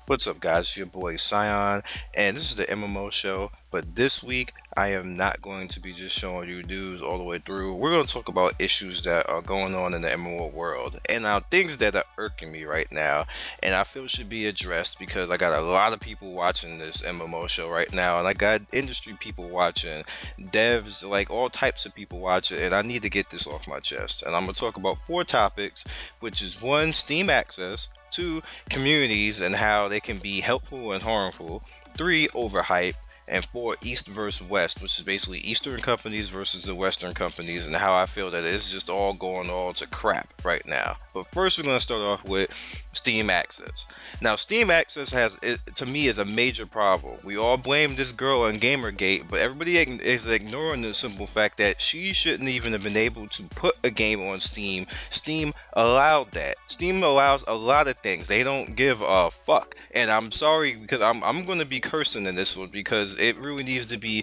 What's up, guys? It's your boy Scion, and this is the MMO show. But this week, I am not going to be just showing you news all the way through. We're going to talk about issues that are going on in the MMO world, and now things that are irking me right now, and I feel should be addressed because I got a lot of people watching this MMO show right now, and I got industry people watching, devs, like all types of people watching, and I need to get this off my chest. And I'm going to talk about 4 topics, which is 1, Steam access. 2, communities and how they can be helpful and harmful. 3, overhype. And 4, East versus West, which is basically Eastern companies versus the Western companies, and how I feel that it's just all going all to crap right now. But first, we're going to start off with Steam access. Now, Steam access to me, is a major problem. We all blame this girl on gamergate, but everybody is ignoring the simple fact that she shouldn't even have been able to put a game on Steam. Steam allowed that. Steam allows a lot of things. They don't give a fuck. And I'm sorry because I'm going to be cursing in this one because it really needs to be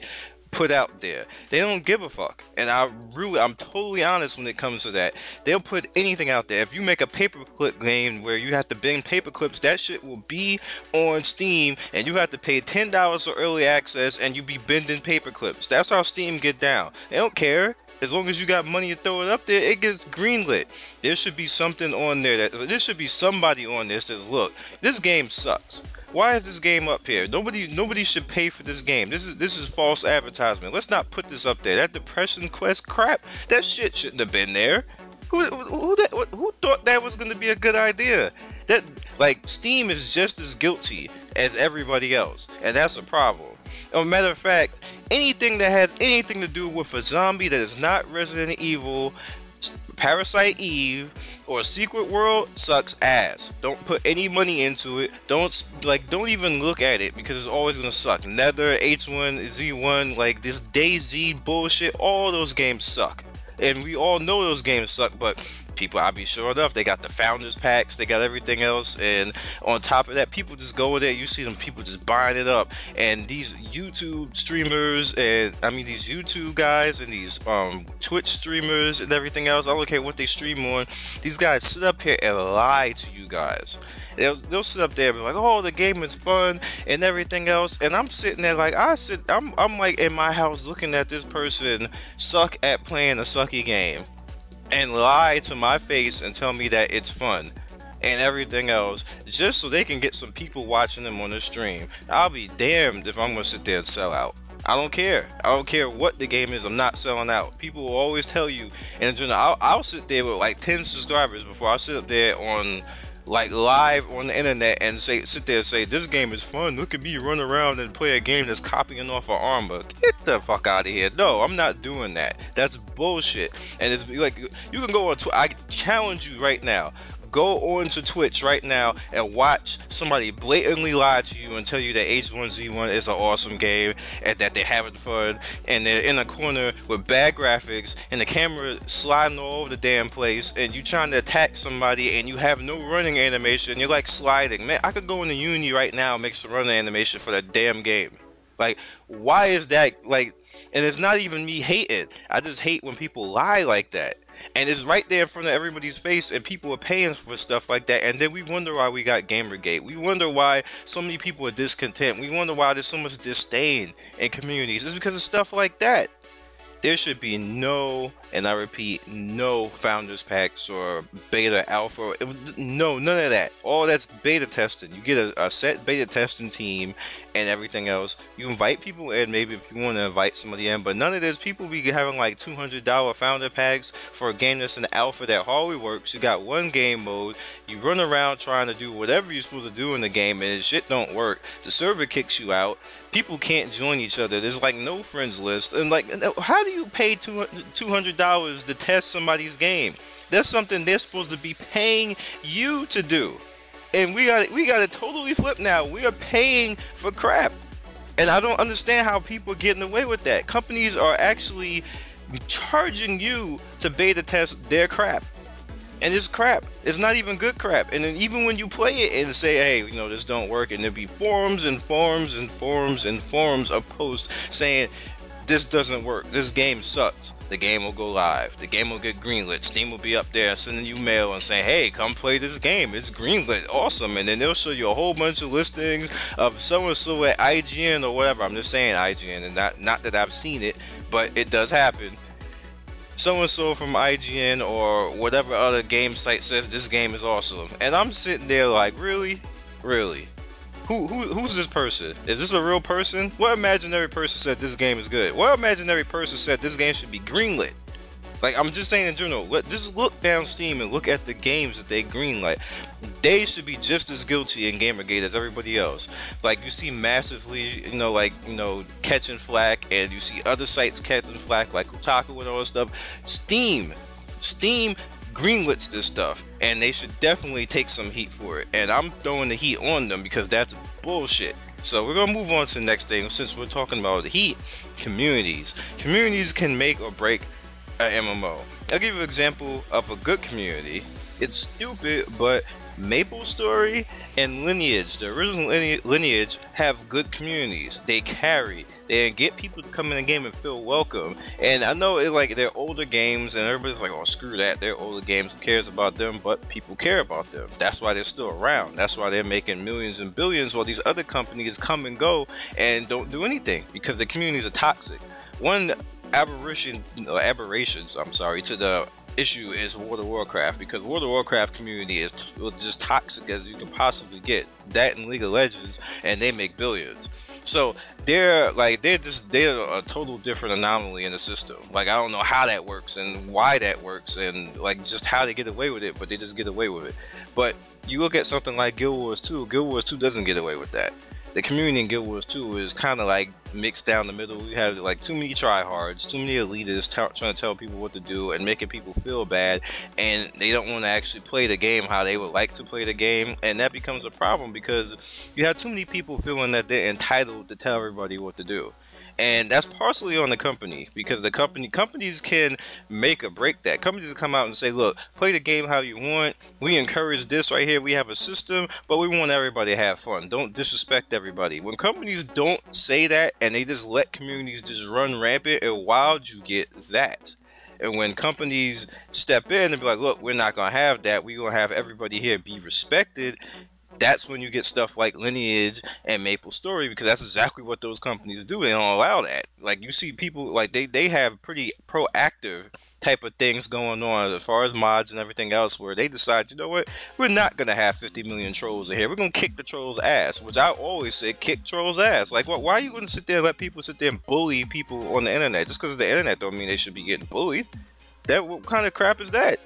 put out there. They don't give a fuck, and I'm totally honest when it comes to that. They'll put anything out there. If you make a paperclip game where you have to bend paper clips, that shit will be on Steam, and you have to pay $10 for early access, and you be bending paper clips. That's how Steam get down. They don't care. As long as you got money to throw it up there, it gets greenlit. There should be something on there there should be somebody on this that says, look, this game sucks. Why is this game up here? Nobody should pay for this game. This is false advertisement. Let's not put this up there. That Depression Quest crap, that shit shouldn't have been there. Who thought that was gonna be a good idea? That, like, Steam is just as guilty as everybody else, and that's a problem. As a matter of fact, anything that has anything to do with a zombie that is not Resident Evil, Parasite Eve, or Secret World sucks ass. Don't put any money into it. Don't even look at it because it's always gonna suck. Nether, H1Z1, like this DayZ bullshit, all those games suck. And we all know those games suck, but people, I'll be sure enough, they got the founders packs, they got everything else, and on top of that, people just go in there, you see them people just buying it up, and these YouTube streamers, and I mean these YouTube guys, and these Twitch streamers, and everything else, I don't care what they stream on, these guys sit up here and lie to you guys. They'll sit up there and be like, oh, the game is fun and everything else, and I'm sitting there like I'm like in my house looking at this person suck at playing a sucky game and lie to my face and tell me that it's fun and everything else just so they can get some people watching them on the stream. I'll be damned if I'm gonna sit there and sell out. I don't care. I don't care what the game is. I'm not selling out. People will always tell you, and I'll sit there with like 10 subscribers before I sit up there on like live on the internet and sit there and say this game is fun. Look at me run around and play a game that's copying off of Armor. Get the fuck out of here. No, I'm not doing that. That's bullshit. And it's like, you can go on I challenge you right now. Go on to Twitch right now and watch somebody blatantly lie to you and tell you that H1Z1 is an awesome game and that they're having fun and they're in a corner with bad graphics and the camera sliding all over the damn place and you trying to attack somebody and you have no running animation. You're like sliding. Man, I could go into Unity right now and make some running animation for that damn game. Like, why is that? Like, and it's not even me hating. I just hate when people lie like that. And it's right there in front of everybody's face, and people are paying for stuff like that. And then we wonder why we got Gamergate. We wonder why so many people are discontent. We wonder why there's so much disdain in communities. It's because of stuff like that. There should be no, and I repeat, no founders packs or beta alpha. No, none of that. All that's beta testing. You get a set beta testing team and everything else. You invite people in, maybe if you want to invite somebody in, but none of this. People be having like $200 founder packs for a game that's an alpha that hardly works. You got one game mode. You run around trying to do whatever you're supposed to do in the game, and shit don't work. The server kicks you out. People can't join each other. There's like no friends list. And like, how do you pay $200 to test somebody's game? That's something they're supposed to be paying you to do. And we got it totally flipped now. We are paying for crap. And I don't understand how people are getting away with that. Companies are actually charging you to beta test their crap. And it's crap. It's not even good crap. And then even when you play it and say, hey, you know, this don't work, and there'll be forums and forums and forums and forums of posts saying, this doesn't work, this game sucks. The game will go live, the game will get greenlit, Steam will be up there sending you mail and saying, hey, come play this game, it's greenlit, awesome. And then they'll show you a whole bunch of listings of so-and-so at IGN or whatever. I'm just saying IGN, and not that I've seen it, but it does happen. So-and-so from IGN or whatever other game site says this game is awesome. And I'm sitting there like, really? Who's this person? Is this a real person? What imaginary person said this game is good? What imaginary person said this game should be greenlit? Like, I'm just saying in general, just look down Steam and look at the games that they greenlight. They should be just as guilty in Gamergate as everybody else. Like, you see massively, catching flack, and you see other sites catching flack, like Kotaku and all that stuff. Steam greenlits this stuff, and they should definitely take some heat for it. And I'm throwing the heat on them because that's bullshit. So we're gonna move on to the next thing. Since we're talking about the heat, communities can make or break an MMO. I'll give you an example of a good community. It's stupid, but MapleStory and Lineage, the original Lineage, have good communities. They carry. They get people to come in the game and feel welcome. And I know it's like they're older games, and everybody's like, "Oh, screw that! They're older games. Who cares about them?" But people care about them. That's why they're still around. That's why they're making millions and billions, while these other companies come and go and don't do anything because the communities are toxic. One aberrations, to the issue is World of Warcraft, because World of Warcraft community is just toxic as you can possibly get. That and League of Legends, and they make billions. So they're a total different anomaly in the system. Like, I don't know how that works and why that works and like just how they get away with it, but they just get away with it. But you look at something like Guild Wars 2. Guild Wars 2 doesn't get away with that. The community in Guild Wars 2 is kind of like mixed down the middle. We have like too many tryhards, too many elitists trying to tell people what to do and making people feel bad, and they don't want to actually play the game how they would like to play the game, and that becomes a problem because you have too many people feeling that they're entitled to tell everybody what to do. And that's partially on the company, because the companies can make or break that. Companies can come out and say, look, play the game how you want. We encourage this right here. We have a system, but we want everybody to have fun. Don't disrespect everybody. When companies don't say that and they just let communities just run rampant and wild, you get that. And when companies step in and be like, look, we're not going to have that. We're going to have everybody here be respected. That's when you get stuff like Lineage and MapleStory, because that's exactly what those companies do. They don't allow that. Like, you see people, like, they have pretty proactive type of things going on as far as mods and everything else, where they decide, you know what, we're not going to have 50 million trolls in here. We're going to kick the trolls' ass, which I always say, kick trolls' ass. Like, why are you going to sit there and let people sit there and bully people on the internet? Just because of the internet don't mean they should be getting bullied. What kind of crap is that?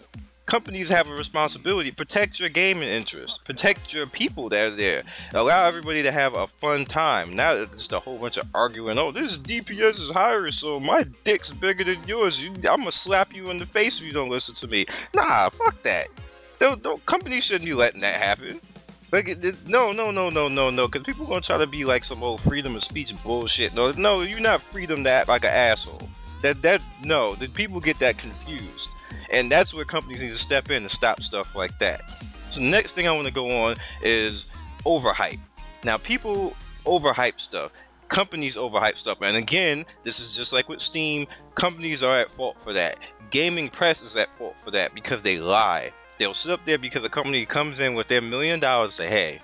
Companies have a responsibility. Protect your gaming interests. Protect your people that are there. Allow everybody to have a fun time. Not just a whole bunch of arguing. Oh, this DPS is higher, so my dick's bigger than yours. I'm gonna slap you in the face if you don't listen to me. Nah, fuck that. Companies shouldn't be letting that happen. Like, no, because people gonna try to be like some old freedom of speech bullshit. No, you're not freedom to act like an asshole. No, the people get that confused. And that's where companies need to step in and stop stuff like that. So the next thing I want to go on is overhype. Now, people overhype stuff. Companies overhype stuff. And again, this is just like with Steam. Companies are at fault for that. Gaming press is at fault for that because they lie. They'll sit up there because a company comes in with their $1 million and say, hey,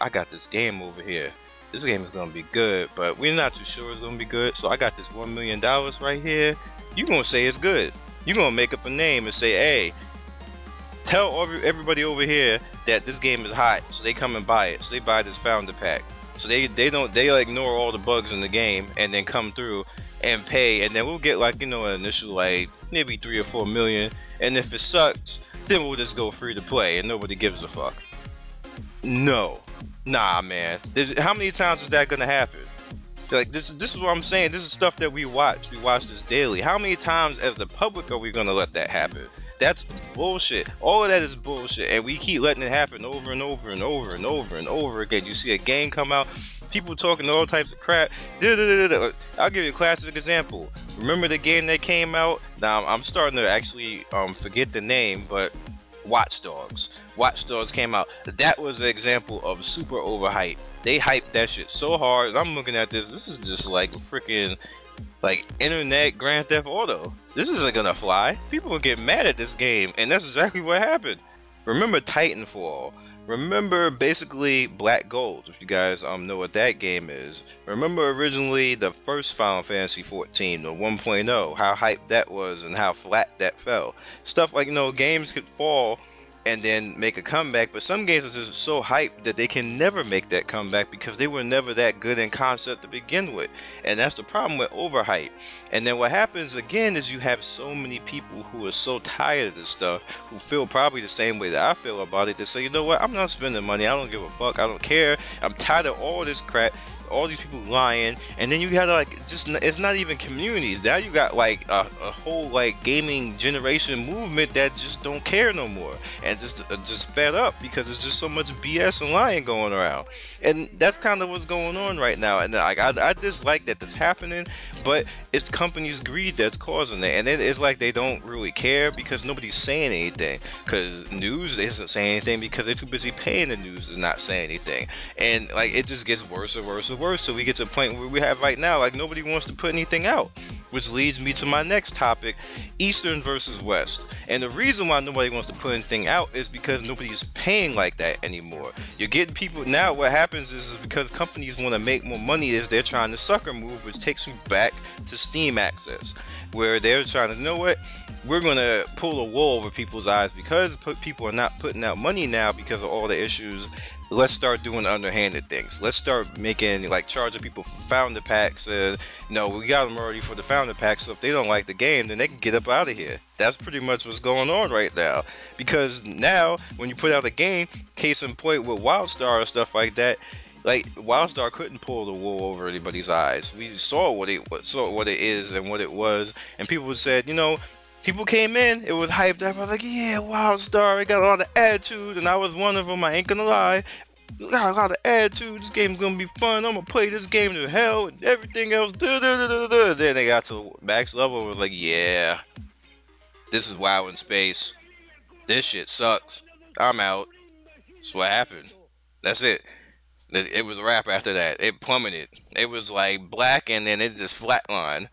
I got this game over here. This game is going to be good, but we're not too sure it's going to be good. So I got this $1 million right here. You're going to say it's good. You're going to make up a name and say, hey, tell everybody over here that this game is hot, so they come and buy it. So they buy this founder pack. So they ignore all the bugs in the game and then come through and pay, and then we'll get like, an initial like maybe 3 or 4 million. And if it sucks, then we'll just go free to play and nobody gives a fuck. No. Nah, man. How many times is that going to happen? Like, this is what I'm saying. This is stuff that we watch. We watch this daily. How many times as the public are we gonna let that happen? That's bullshit. All of that is bullshit, and we keep letting it happen over and over and over and over and over again. You see a game come out, people talking all types of crap. I'll give you a classic example. Remember the game that came out? Now I'm starting to actually forget the name, but Watch Dogs. Watch Dogs came out. That was an example of super overhype. They hyped that shit so hard, and I'm looking at this. This is just like freaking like internet Grand Theft Auto. This isn't gonna fly. People will get mad at this game, and that's exactly what happened. Remember Titanfall. Remember basically Black Gold, if you guys know what that game is. Remember originally the first Final Fantasy 14, the 1.0, how hyped that was and how flat that fell. Stuff like, games could fall and then make a comeback, but some games are just so hyped that they can never make that comeback because they were never that good in concept to begin with. And that's the problem with overhype. And then what happens again is you have so many people who are so tired of this stuff, who feel probably the same way that I feel about it, that say, you know what, I'm not spending money, I don't give a fuck, I don't care, I'm tired of all this crap, all these people lying. And then you got like, it's not even communities, now you got like a whole like gaming generation movement that just don't care no more, and just fed up because there's just so much BS and lying going around. And that's kind of what's going on right now. And like I dislike that that's happening, but it's companies' greed that's causing it. And it's like they don't really care because nobody's saying anything, because news isn't saying anything because they're too busy paying the news to not say anything. And like it just gets worse and worse and worse, so we get to a point where we have right now, like nobody wants to put anything out. Which leads me to my next topic, Eastern versus West. And the reason why nobody wants to put anything out is because nobody's paying like that anymore. You're getting people now, what happens is because companies want to make more money, is they're trying to sucker move, which takes you back to Steam access, where they're trying to, you know what, we're going to pull a wool over people's eyes because people are not putting out money now because of all the issues. Let's start doing underhanded things. Let's start making, like, charging people for founder packs. No, we got them already for the founder packs, so if they don't like the game, then they can get up out of here. That's pretty much what's going on right now. Because now, when you put out a game, case in point with WildStar or stuff like that, like, WildStar couldn't pull the wool over anybody's eyes. We saw what it is and what it was, and people said, people came in, it was hyped up. I was like, yeah, WildStar, it got a lot of attitude, and I was one of them, I ain't gonna lie. Got a lot of attitude, this game's gonna be fun, I'm gonna play this game to hell, and everything else, Then they got to max level and was like, yeah, this is WoW in space. This shit sucks. I'm out. That's what happened. That's it. It was a wrap after that. It plummeted. It was like black, and then it just flatlined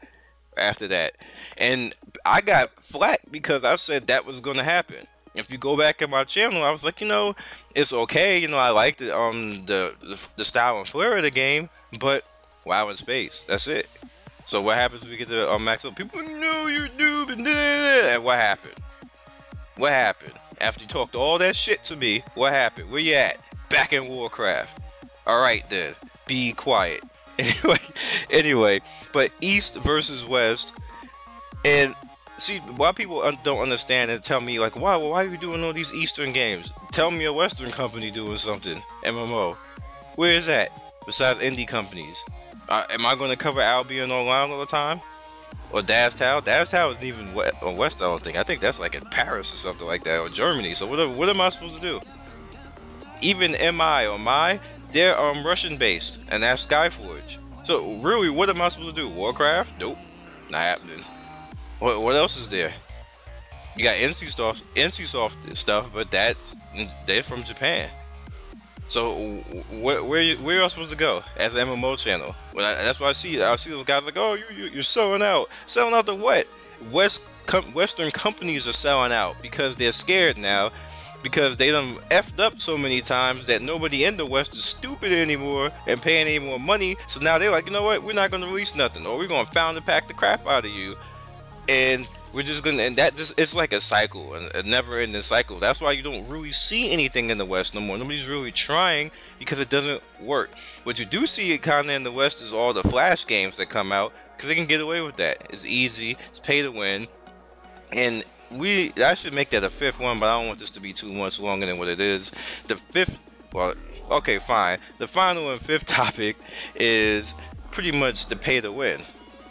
after that. And I got flack because I said that was gonna happen. If you go back in my channel, I was like, it's okay. I like the style and flair of the game, but WoW in space. That's it. So what happens when we get to max up? People, no, you're noob, and what happened? What happened? After you talked all that shit to me, what happened? Where you at? Back in Warcraft. All right then, be quiet. Anyway, but East versus West. And see, why people don't understand and tell me like, why are you doing all these Eastern games? Tell me a Western company doing something, MMO. Where is that? Besides indie companies, am I going to cover Albion Online all the time? Or Davtow? Davtow isn't even West, I don't think. I think that's like in Paris or something like that, or Germany. So what am I supposed to do? Even MI or MI, they're Russian based, and that's Skyforge. So really, what am I supposed to do? Warcraft? Nope, not happening. What else is there? You got NCSoft stuff, but they're from Japan. So where y'all supposed to go as an MMO channel? That's what I see. I see those guys like, oh, you're selling out. Selling out to what? Western companies are selling out because they're scared now, because they done effed up so many times that nobody in the West is stupid anymore and paying any more money. So now they're like, you know what? We're not gonna release nothing, or we're gonna founder pack the crap out of you. And we're just gonna, and that just, it's like a cycle, a never-ending cycle. That's why you don't really see anything in the West no more. Nobody's really trying because it doesn't work. What you do see kind of in the West is all the Flash games that come out, because they can get away with that. It's easy, it's pay to win, and I should make that a fifth one, but I don't want this to be too much longer than what it is. The fifth, well, okay, fine. The final and fifth topic is pretty much the pay to win.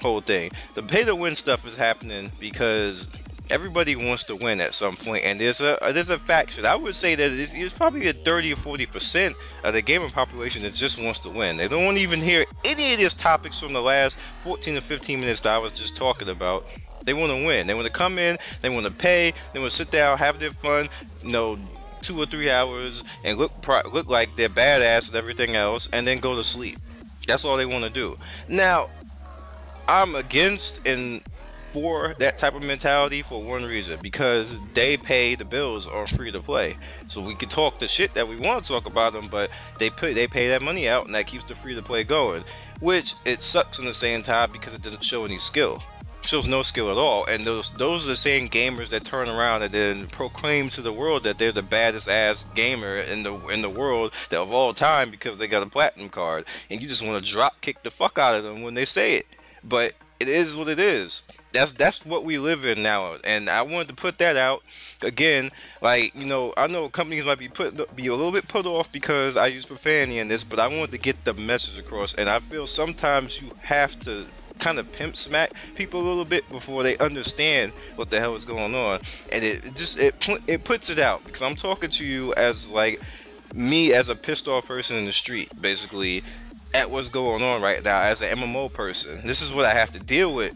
Whole thing. The pay to win stuff is happening because everybody wants to win at some point, and there's a faction. I would say that it's probably a 30 or 40% of the gamer population that just wants to win. They don't want to even hear any of these topics from the last 14 to 15 minutes that I was just talking about. They want to win. They want to come in, they want to pay, they want to sit down, have their fun, 2 or 3 hours and look like they're badass and everything else, and then go to sleep. That's all they want to do. Now, I'm against and for that type of mentality for one reason, because they pay the bills on free to play. So we can talk the shit that we want to talk about them, but they pay that money out, and that keeps the free to play going, which it sucks in the same time because it doesn't show any skill. It shows no skill at all. And those are the same gamers that turn around and then proclaim to the world that they're the baddest ass gamer in the world of all time because they got a platinum card, and you just want to drop kick the fuck out of them when they say it. But it is what it is. That's what we live in now, and I wanted to put that out again. Like, you know, I know companies might be a little bit put off because I use profanity in this, but I wanted to get the message across. And I feel sometimes you have to kind of pimp smack people a little bit before they understand what the hell is going on, and it puts it out, because I'm talking to you as like me as a pissed off person in the street, basically, at what's going on right now as an MMO person. This is what I have to deal with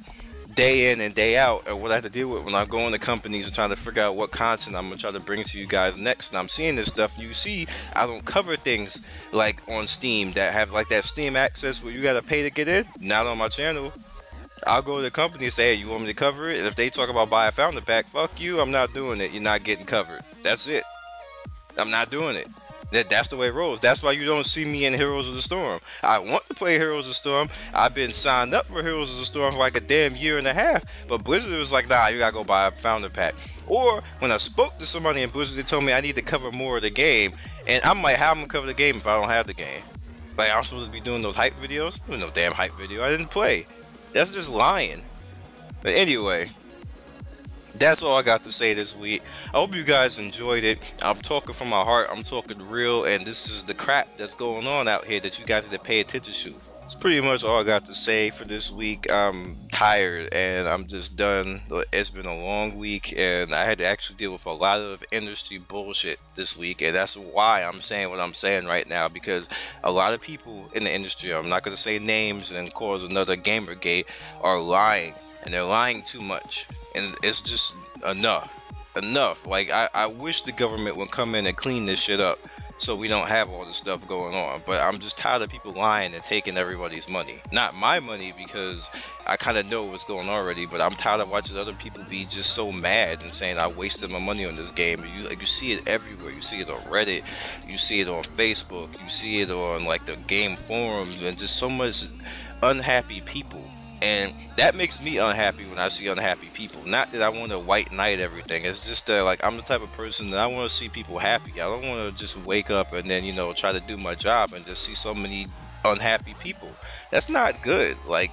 day in and day out, and what I have to deal with when I go into companies and trying to figure out what content I'm gonna try to bring to you guys next. And I'm seeing this stuff, and you see I don't cover things like on Steam that have like that Steam access where you gotta pay to get in. Not on my channel. I'll go to the company and say, hey, you want me to cover it? And if they talk about buy a founder pack, fuck you, I'm not doing it. You're not getting covered. That's it. I'm not doing it. That's the way it rolls. That's why you don't see me in Heroes of the Storm. I want to play Heroes of the Storm. I've been signed up for Heroes of the Storm for like a damn year and a half. But Blizzard was like, nah, you gotta go buy a founder pack. Or when I spoke to somebody in Blizzard, they told me I need to cover more of the game. And I'm like, how am I gonna cover the game if I don't have the game? Like, I'm supposed to be doing those hype videos? There's no damn hype video. I didn't play. That's just lying. But anyway, that's all I got to say this week. I hope you guys enjoyed it. I'm talking from my heart. I'm talking real, and this is the crap that's going on out here that you guys need to pay attention to. It's pretty much all I got to say for this week. I'm tired and I'm just done. It's been a long week, and I had to actually deal with a lot of industry bullshit this week, and that's why I'm saying what I'm saying right now, because a lot of people in the industry, I'm not going to say names and cause another gamergate, are lying, and they're lying too much. And it's just enough. Like, I wish the government would come in and clean this shit up so we don't have all this stuff going on. But I'm just tired of people lying and taking everybody's money. Not my money, because I kind of know what's going on already, but I'm tired of watching other people be just so mad and saying I wasted my money on this game. You see it everywhere. You see it on Reddit, you see it on Facebook, you see it on like the game forums, and just so much unhappy people. And that makes me unhappy when I see unhappy people. Not that I want to white knight everything. It's just that, like, I'm the type of person that I want to see people happy. I don't want to just wake up and then, you know, try to do my job and just see so many unhappy people. That's not good. Like,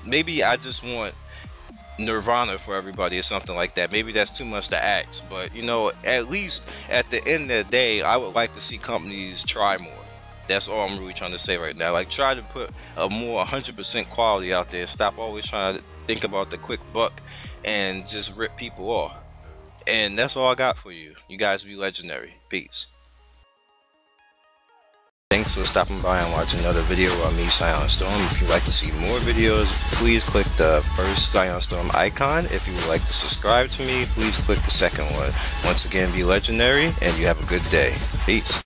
maybe I just want Nirvana for everybody or something like that. Maybe that's too much to ask. But, you know, at least at the end of the day, I would like to see companies try more. That's all I'm really trying to say right now. Like, try to put a more 100% quality out there. Stop always trying to think about the quick buck and just rip people off. And that's all I got for you. You guys be legendary. Peace. Thanks for stopping by and watching another video on me, Scion Storm. If you'd like to see more videos, please click the first Scion Storm icon. If you would like to subscribe to me, please click the second one. Once again, be legendary, and you have a good day. Peace.